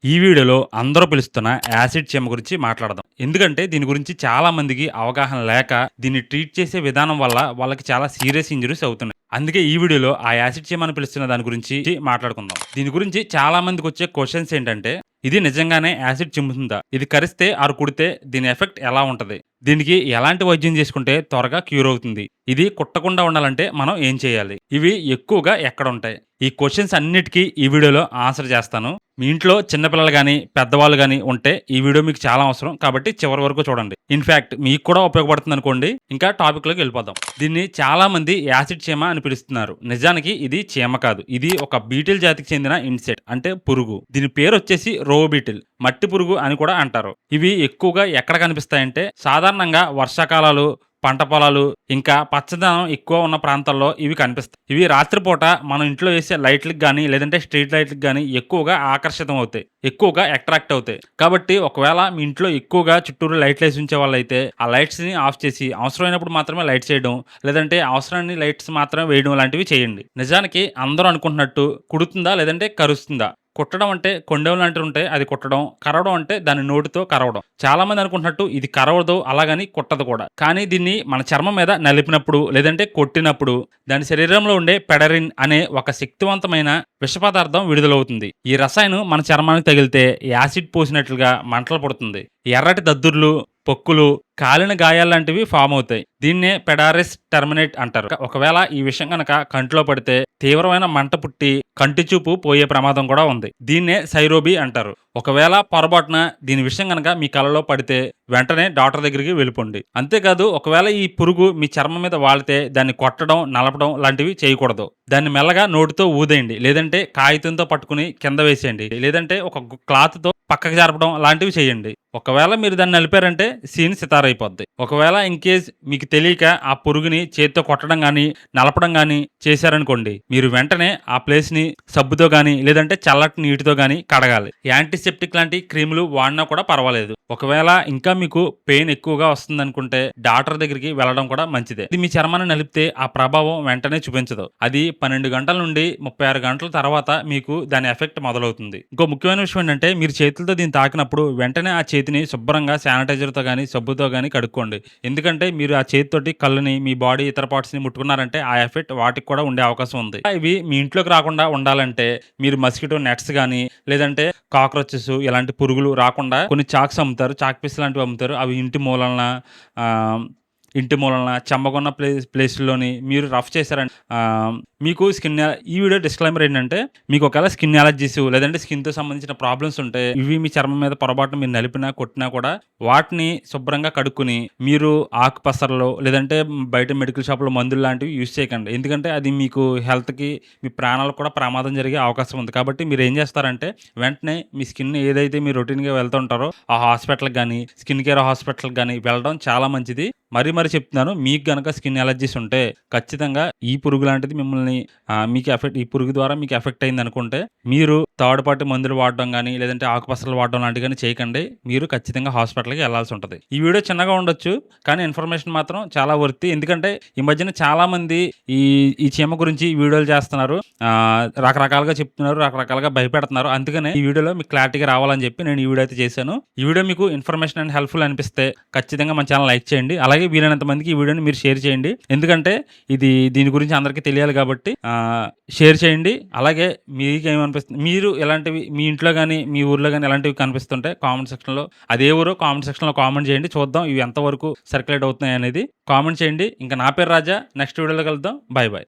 ఈ వీడియోలో అందరూ పిలుస్తున్న యాసిడ్ చీమ గురించి మాట్లాడదాం. ఎందుకంటే దీని గురించి చాలా మందికి అవగాహన లేక దీన్ని ట్రీట్ చేసే విధానం వల్ల వాళ్ళకి చాలా సీరియస్ ఇంజరీస్ అవుతున్నాయి. అందుకే ఈ వీడియోలో ఆ యాసిడ్ చీమ అని పిలుస్తున్న దాని గురించి మాట్లాడుకుందాం. దీని గురించి చాలా మందికి వచ్చే క్వశ్చన్స్ ఏంటంటే, ఇది నిజంగానే యాసిడ్ చిమ్ముతుందా? ఇది కరిస్తే ఆరు కుడితే దీని ఎఫెక్ట్ ఎలా ఉంటది? దీనికి ఎలాంటి వైద్యం చేసుకుంటే త్వరగా క్యూర్ అవుతుంది? ఇది కుట్టకుండా ఉండాలంటే మనం ఏం చేయాలి? ఇవి ఎక్కువగా ఎక్కడ ఉంటాయి? ఈ క్వశ్చన్స్ అన్నిటికీ ఈ వీడియోలో ఆన్సర్ చేస్తాను. మీ ఇంట్లో చిన్నపిల్లలు గానీ, పెద్దవాళ్ళు గానీ ఉంటే ఈ వీడియో మీకు చాలా అవసరం. కాబట్టి చివరి వరకు చూడండి. ఇన్‌ఫాక్ట్ మీకు కూడా ఉపయోగపడుతుందనుకోండి. ఇంకా టాపిక్‌లోకి వెళ్ళిపోదాం. దీన్ని చాలా మంది యాసిడ్ చీమ అని పిలుస్తున్నారు. నిజానికి ఇది చీమ కాదు. ఇది ఒక బీటిల్ జాతికి చెందిన ఇన్సెక్ట్ అంటే పురుగు. దీని పేరొచ్చేసి రో బీటిల్. మట్టి పురుగు అని కూడా అంటారు. ఇవి ఎక్కువగా ఎక్కడ కనిపిస్తాయంటే సాధారణంగా వర్షాకాలాలు, పంట పొలాలు, ఇంకా పచ్చదనం ఎక్కువ ఉన్న ప్రాంతాల్లో ఇవి కనిపిస్తాయి. ఇవి రాత్రిపూట మనం ఇంట్లో వేసే లైట్‌లకి గానీ, లేదంటే స్ట్రీట్ లైట్‌లకి గానీ ఎక్కువగా ఆకర్షితం అవుతాయి. ఎక్కువగా అట్రాక్ట్ అవుతాయి. కాబట్టి ఒకవేళ మీ ఇంట్లో ఎక్కువగా చుట్టూరు లైట్‌లేసి ఉంచేవాళ్ళైతే ఆ లైట్స్‌ని ఆఫ్ చేసి అవసరమైనప్పుడు మాత్రమే లైట్స్ ఏయడం, లేదంటే అవసరాన్ని లైట్స్ మాత్రమే వేయడం లాంటివి చేయండి. నిజానికి అందరూ అనుకుంటున్నట్టు కుడుతుందా? లేదంటే కరుస్తుందా? కుట్టడం అంటే కొండెం లాంటివి ఉంటాయి. అది కుట్టడం. కరవడం అంటే దాని నోటితో కరవడం. చాలా మంది అనుకుంటున్నట్టు ఇది కరవదు, అలాగని కుట్టదు కూడా. కానీ దీన్ని మన చర్మం మీద నలిపినప్పుడు, లేదంటే కొట్టినప్పుడు దాని శరీరంలో ఉండే పెడరిన్ అనే ఒక శక్తివంతమైన విష పదార్థం విడుదలవుతుంది. ఈ రసాయనం మన చర్మానికి తగిలితే యాసిడ్ పోసినట్లుగా మంటలు పుడుతుంది. ఎర్రటి దద్దుర్లు, పొక్కులు, కాలిన గాయాల్లాంటివి ఫామ్ అవుతాయి. దీన్నే పెడారిస్ టెర్మినేట్ అంటారు. ఒకవేళ ఈ విషయం గనక కంటిలో పడితే తీవ్రమైన మంట పుట్టి కంటి చూపు పోయే ప్రమాదం కూడా ఉంది. దీన్నే సైరోబీ అంటారు. ఒకవేళ పొరపాటున దీని విషయం గనక మీ కళ్ళలో పడితే వెంటనే డాక్టర్ దగ్గరికి వెళ్ళిపోండి. అంతేకాదు ఒకవేళ ఈ పురుగు మీ చర్మం మీద వాలితే దాన్ని కొట్టడం, నలపడం లాంటివి చేయకూడదు. దాన్ని మెల్లగా నోటితో ఊదేయండి, లేదంటే కాగితంతో పట్టుకుని కింద వేసేయండి, లేదంటే ఒక క్లాత్‌తో పక్కకు జరపడం లాంటివి చేయండి. ఒకవేళ మీరు దాన్ని నలిపారంటే సీన్ సితారైపోద్ది. ఒకవేళ ఇన్‌కేస్ మీకు తెలియక ఆ పురుగుని చేత్తో కొట్టడం గానీ, నలపడం గానీ చేశారనుకోండి, మీరు వెంటనే ఆ ప్లేస్‌ని సబ్బుతో గానీ, లేదంటే చల్లటి నీటితో గానీ కడగాలి. యాంటీసెప్టిక్ లాంటి క్రీములు వాడినా కూడా పర్వాలేదు. ఒకవేళ ఇంకా మీకు పెయిన్ ఎక్కువగా వస్తుందనుకుంటే డాక్టర్ దగ్గరికి వెళ్ళడం కూడా మంచిదే. ఇది మీ చర్మాన్ని నలిపితే ఆ ప్రభావం వెంటనే చూపించదు. అది 12 గంటల నుండి 36 గంటల తర్వాత మీకు దాని ఎఫెక్ట్ మొదలవుతుంది. ఇంకో ముఖ్యమైన విషయం ఏంటంటే మీరు చేతులతో దీన్ని తాకినప్పుడు వెంటనే ఆ చేతిని శుభ్రంగా శానిటైజర్‌తో గానీ, సబ్బుతో గానీ కడుక్కోండి. ఎందుకంటే మీరు ఆ చేతితోటి కళ్ళని, మీ బాడీ ఇతర పార్ట్స్‌ని ముట్టుకున్నారంటే ఆ ఎఫెక్ట్ వాటికి కూడా ఉండే అవకాశం ఉంది. ఇవి మీ ఇంట్లోకి రాకుండా ఉండాలంటే మీరు మస్కిటో నెట్స్ గానీ, లేదంటే కాక్రోచెస్ ఇలాంటి పురుగులు రాకుండా కొన్ని చాక్స్ అమ్ముతారు. చాక్ పీస్ లాంటివి అమ్ముతారు. అవి ఆహ్, ఇంటి మూలన చెమ్మగున్న ప్లేస్‌లోని మీరు రఫ్ చేశారంటే మీకు ఈ వీడియో డిస్క్లైమర్ ఏంటంటే మీకు ఒకవేళ స్కిన్ అలర్జీస్ లేదంటే స్కిన్‌తో సంబంధించిన ప్రాబ్లమ్స్ ఉంటే ఇవి మీ చర్మం మీద పొరపాటున మీరు నలిపినా, కొట్టినా కూడా వాటిని శుభ్రంగా కడుక్కొని మీరు ఆకుపసరలో లేదంటే బయట మెడికల్ షాప్‌లో మందులు లాంటివి యూజ్ చేయకండి. ఎందుకంటే అది మీకు హెల్త్‌కి, మీ ప్రాణాలకు కూడా ప్రమాదం జరిగే అవకాశం ఉంది. కాబట్టి మీరు ఏం చేస్తారంటే వెంటనే మీ స్కిన్ ఏదైతే మీరు రొటీన్‌గా వెళ్తుంటారో ఆ హాస్పిటల్‌కి గానీ, స్కిన్ కేర్ హాస్పిటల్‌కి గానీ వెళ్ళడం చాలా మంచిది. మరీ చెప్తున్నాను. మీకు గనక స్కిన్ అలర్జీస్ ఉంటే ఖచ్చితంగా ఈ పురుగు లాంటిది మిమ్మల్ని ఈ పురుగు ద్వారా మీకు ఎఫెక్ట్ అయిందనుకుంటే మీరు థర్డ్ పార్టీ మందులు వాడడం గానీ, లేదంటే ఆకుపసరలు వాడడం లాంటివి గానీ చేయకండి. మీరు ఖచ్చితంగా హాస్పిటల్‌కి ఎళ్ళాల్సి ఉంటది. ఈ వీడియో చిన్నగా ఉండొచ్చు. కానీ ఇన్ఫర్మేషన్ మాత్రం చాలా వర్తీ. ఎందుకంటే ఈ మధ్యన చాలా మంది ఈ ఈ చీమ గురించి వీడియోలు చేస్తున్నారు. రకరకాలుగా చెప్తున్నారు. రకరకాలుగా భయపెడుతున్నారు. అందుకనే ఈ వీడియోలో మీకు క్లారిటీగా రావాలని చెప్పి నేను ఈ వీడియో అయితే చేశాను. ఈ వీడియో మీకు ఇన్ఫర్మేషన్ అండ్ హెల్ప్‌ఫుల్ అనిపిస్తే ఖచ్చితంగా మన ఛానల్ లైక్ చేయండి. అలాగే వీలైనంత మందికి ఈ వీడియోని మీరు షేర్ చేయండి. ఎందుకంటే దీని గురించి అందరికీ తెలియాలి కాబట్టి షేర్ చేయండి. అలాగే మీకేమనిపిస్తుంది? మీరు ఎలాంటివి మీ ఇంట్లో గానీ, మీ ఊర్లో గానీ ఎలాంటివి కనిపిస్తుంటే కామెంట్ సెక్షన్‌లో అదే ఊరో కామెంట్ సెక్షన్‌లో కామెంట్ చేయండి. చూద్దాం ఇవి ఎంతవరకు సర్క్యులేట్ అవుతున్నాయి అనేది. కామెంట్ చేయండి. ఇంకా నా పేరు రాజా. నెక్స్ట్ వీడియోలో కలుద్దాం. బై.